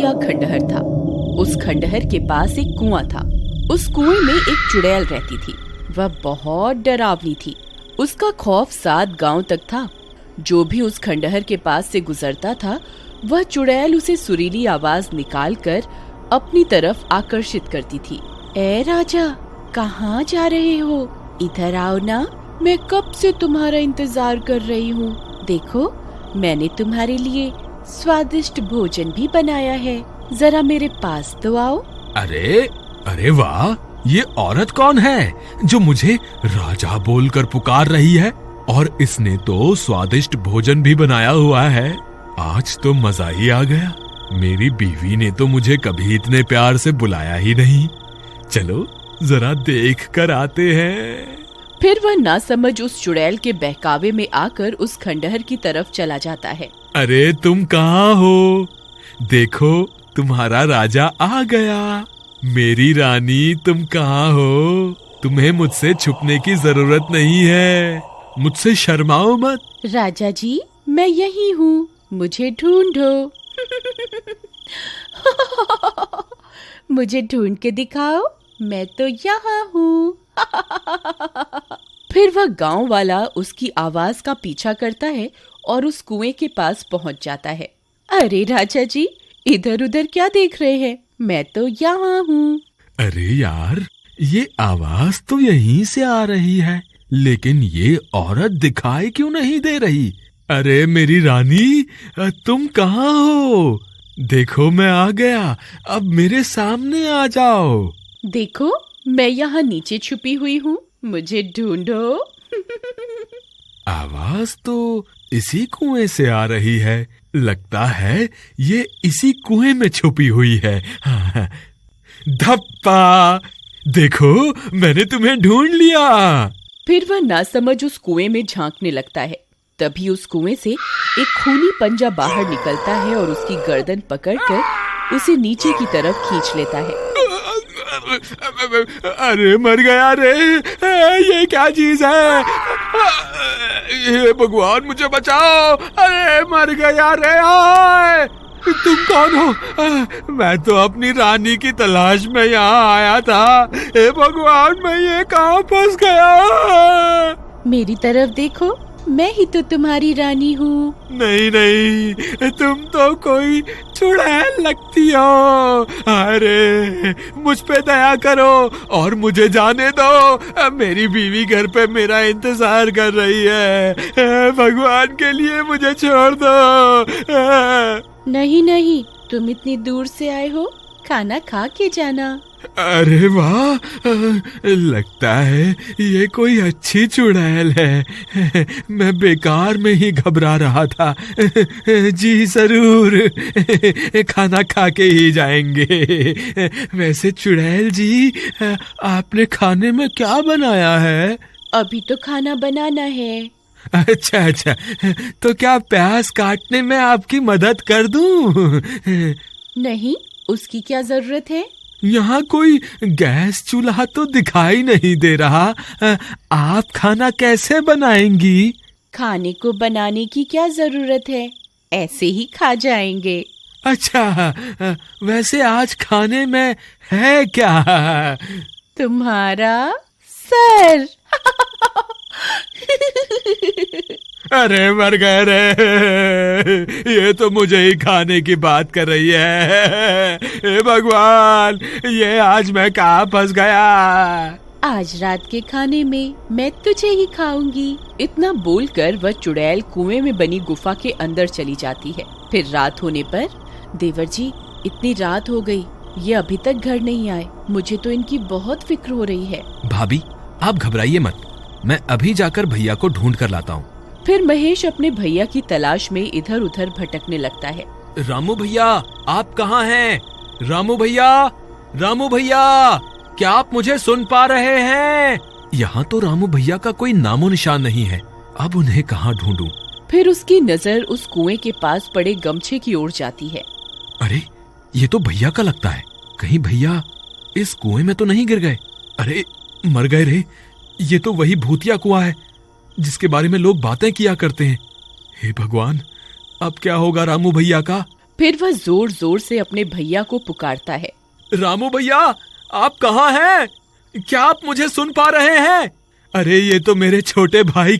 बढ़िया खंडहर था। उस खंडहर के पास एक कुआं था। उस कुएं में एक चुड़ैल रहती थी। वह बहुत डरावनी थी। उसका खौफ 7 गांव तक था। जो भी उस खंडहर के पास से गुजरता था, वह चुड़ैल उसे सुरीली आवाज निकालकर अपनी तरफ आकर्षित करती थी। ए राजा, कहाँ जा रहे हो? इधर आओ ना, मैं कब से तुम्हारा इंतजार कर रही हूँ। देखो, मैंने तुम्हारे लिए स्वादिष्ट भोजन भी बनाया है। जरा मेरे पास तो आओ। अरे वाह, ये औरत कौन है जो मुझे राजा बोलकर पुकार रही है? और इसने तो स्वादिष्ट भोजन भी बनाया हुआ है। आज तो मजा ही आ गया। मेरी बीवी ने तो मुझे कभी इतने प्यार से बुलाया ही नहीं। चलो जरा देख कर आते हैं। फिर वह नासमझ उस चुड़ैल के बहकावे में आकर उस खंडहर की तरफ चला जाता है। अरे तुम कहाँ हो? देखो, तुम्हारा राजा आ गया। मेरी रानी, तुम कहाँ हो? तुम्हें मुझसे छुपने की जरूरत नहीं है। मुझसे शर्माओ मत। राजा जी, मैं यही हूँ, मुझे ढूंढो। मुझे ढूंढ के दिखाओ, मैं तो यहाँ हूँ। फिर वह गांव वाला उसकी आवाज का पीछा करता है और उस कुएं के पास पहुंच जाता है। अरे राजा जी, इधर उधर क्या देख रहे हैं? मैं तो यहाँ हूँ। अरे यार, ये आवाज तो यहीं से आ रही है, लेकिन ये औरत दिखाई क्यों नहीं दे रही? अरे मेरी रानी, तुम कहाँ हो? देखो, मैं आ गया। अब मेरे सामने आ जाओ। देखो, मैं यहाँ नीचे छुपी हुई हूँ, मुझे ढूंढो। आवाज तो इसी कुएं से आ रही है। लगता है ये इसी कुएं में छुपी हुई है। धप्पा! देखो, मैंने तुम्हें ढूंढ लिया। फिर वह नासमझ उस कुएं में झांकने लगता है। तभी उस कुएं से एक खूनी पंजा बाहर निकलता है और उसकी गर्दन पकड़कर उसे नीचे की तरफ खींच लेता है। अरे मर गया रे! ये क्या चीज है? ये भगवान, मुझे बचाओ! अरे मर गया रे! आए! तुम कौन हो? मैं तो अपनी रानी की तलाश में यहाँ आया था। हे भगवान, मैं ये कहाँ फंस गया? मेरी तरफ देखो, मैं ही तो तुम्हारी रानी हूँ। नहीं, तुम तो कोई चुड़ैल लगती हो। अरे मुझ पे दया करो और मुझे जाने दो। मेरी बीवी घर पे मेरा इंतजार कर रही है। भगवान के लिए मुझे छोड़ दो। नहीं, तुम इतनी दूर से आए हो, खाना खा के जाना। अरे वाह, लगता है ये कोई अच्छी चुड़ैल है। मैं बेकार में ही घबरा रहा था। जी जरूर, खाना खा के ही जाएंगे। वैसे चुड़ैल जी, आपने खाने में क्या बनाया है? अभी तो खाना बनाना है। अच्छा, तो क्या प्याज काटने में आपकी मदद कर दूं? नहीं, उसकी क्या जरूरत है? यहाँ कोई गैस चूल्हा तो दिखाई नहीं दे रहा। आप खाना कैसे बनाएंगी? खाने को बनाने की क्या जरूरत है, ऐसे ही खा जाएंगे। अच्छा, वैसे आज खाने में है क्या? तुम्हारा सर। अरे मर गए रे! ये तो मुझे ही खाने की बात कर रही है। हे भगवान, ये आज मैं कहाँ फंस गया? आज रात के खाने में मैं तुझे ही खाऊंगी। इतना बोलकर वह चुड़ैल कुएं में बनी गुफा के अंदर चली जाती है। फिर रात होने पर, देवर जी, इतनी रात हो गई, ये अभी तक घर नहीं आए। मुझे तो इनकी बहुत फिक्र हो रही है। भाभी, आप घबराइए मत, मैं अभी जाकर भैया को ढूंढ कर लाता हूँ। फिर महेश अपने भैया की तलाश में इधर उधर भटकने लगता है। रामू भैया, आप कहाँ हैं? रामू भैया, क्या आप मुझे सुन पा रहे हैं? यहाँ तो रामू भैया का कोई नामो निशान नहीं है। अब उन्हें कहाँ ढूंढूं? फिर उसकी नजर उस कुएं के पास पड़े गमछे की ओर जाती है। अरे, ये तो भैया का लगता है। कहीं भैया इस कुएं में तो नहीं गिर गए? अरे मर गए रे! ये तो वही भूतिया कुआं है जिसके बारे में लोग बातें किया करते हैं। हे भगवान, अब क्या होगा रामू भैया का? फिर वह जोर जोर से अपने भैया को पुकारता है। रामू भैया, आप कहाँ हैं? क्या आप मुझे सुन पा रहे हैं? अरे ये तो मेरे छोटे भाई